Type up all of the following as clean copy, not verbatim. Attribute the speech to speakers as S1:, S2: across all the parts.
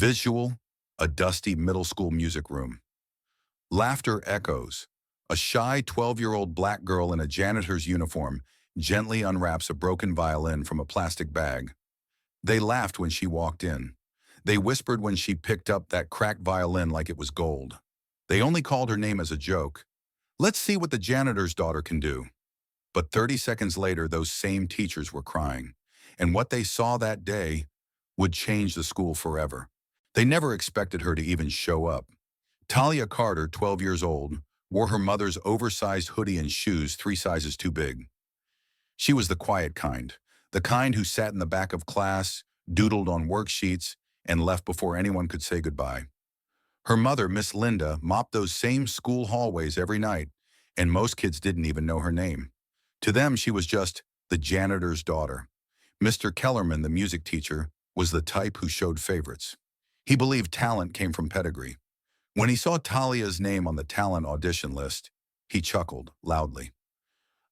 S1: Visual, a dusty middle school music room. Laughter echoes. A shy 12-year-old black girl in a janitor's uniform gently unwraps a broken violin from a plastic bag. They laughed when she walked in. They whispered when she picked up that cracked violin like it was gold. They only called her name as a joke. Let's see what the janitor's daughter can do. But 30 seconds later, those same teachers were crying. And what they saw that day would change the school forever. They never expected her to even show up. Talia Carter, 12 years old, wore her mother's oversized hoodie and shoes 3 sizes too big. She was the quiet kind, the kind who sat in the back of class, doodled on worksheets, and left before anyone could say goodbye. Her mother, Miss Linda, mopped those same school hallways every night, and most kids didn't even know her name. To them, she was just the janitor's daughter. Mr. Kellerman, the music teacher, was the type who showed favorites. He believed talent came from pedigree. When he saw Talia's name on the talent audition list, he chuckled loudly.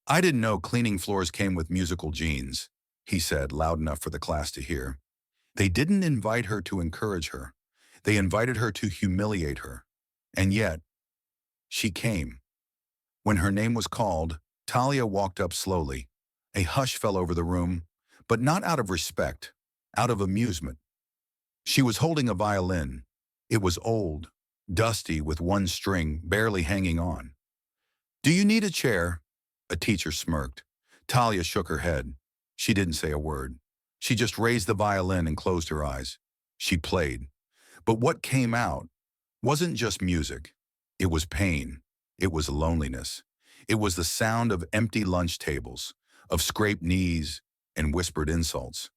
S1: "I didn't know cleaning floors came with musical genes," he said, loud enough for the class to hear. They didn't invite her to encourage her. They invited her to humiliate her. And yet, she came. When her name was called, Talia walked up slowly. A hush fell over the room, but not out of respect, out of amusement. She was holding a violin. It was old, dusty, with one string barely hanging on. "Do you need a chair?" A teacher smirked. Talia shook her head. She didn't say a word. She just raised the violin and closed her eyes. She played. But what came out wasn't just music. It was pain. It was loneliness. It was the sound of empty lunch tables, of scraped knees and whispered insults.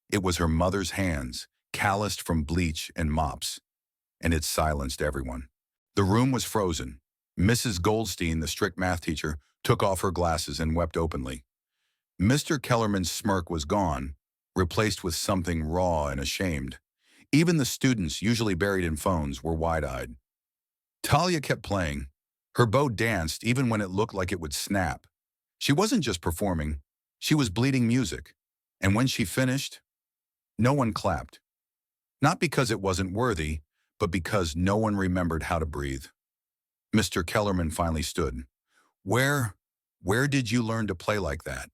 S1: It was her mother's hands, calloused from bleach and mops, and it silenced everyone. The room was frozen. Mrs. Goldstein, the strict math teacher, took off her glasses and wept openly. Mr. Kellerman's smirk was gone, replaced with something raw and ashamed. Even the students, usually buried in phones, were wide-eyed. Talia kept playing. Her bow danced even when it looked like it would snap. She wasn't just performing, she was bleeding music. And when she finished, no one clapped. Not because it wasn't worthy, but because no one remembered how to breathe. Mr. Kellerman finally stood. Where did you learn to play like that?"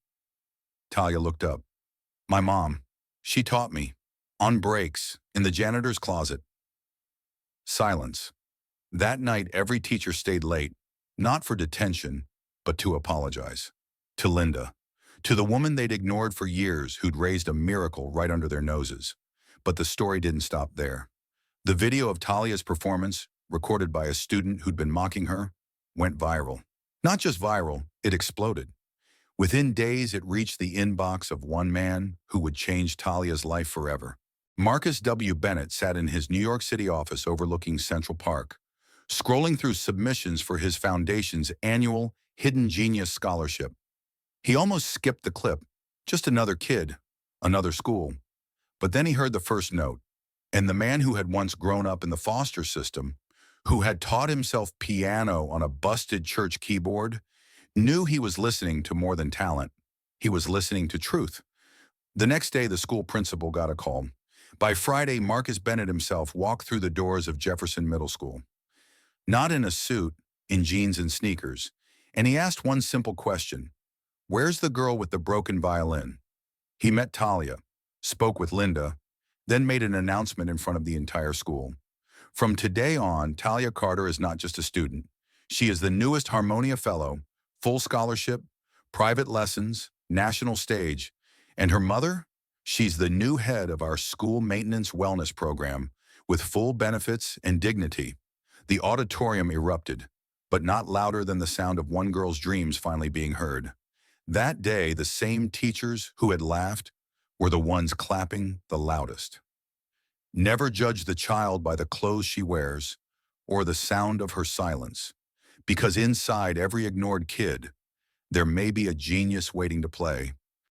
S1: Talia looked up. "My mom. She taught me. On breaks, in the janitor's closet." Silence. That night, every teacher stayed late, not for detention, but to apologize. To Linda. To the woman they'd ignored for years, who'd raised a miracle right under their noses. But the story didn't stop there. The video of Talia's performance, recorded by a student who'd been mocking her, went viral. Not just viral, it exploded. Within days, it reached the inbox of one man who would change Talia's life forever. Marcus W. Bennett sat in his New York City office overlooking Central Park, scrolling through submissions for his foundation's annual Hidden Genius Scholarship. He almost skipped the clip. Just another kid, another school. But then he heard the first note, and the man who had once grown up in the foster system, who had taught himself piano on a busted church keyboard, knew he was listening to more than talent. He was listening to truth. The next day, the school principal got a call. By Friday, Marcus Bennett himself walked through the doors of Jefferson Middle School. Not in a suit, in jeans and sneakers, and he asked one simple question. "Where's the girl with the broken violin?" He met Talia, spoke with Linda, then made an announcement in front of the entire school. From today on, Talia Carter is not just a student. She is the newest Harmonia Fellow, full scholarship, private lessons, national stage. And her mother? She's the new head of our school maintenance wellness program with full benefits and dignity. The auditorium erupted, but not louder than the sound of one girl's dreams finally being heard. That day, the same teachers who had laughed were the ones clapping the loudest. Never judge the child by the clothes she wears or the sound of her silence, because inside every ignored kid, there may be a genius waiting to play.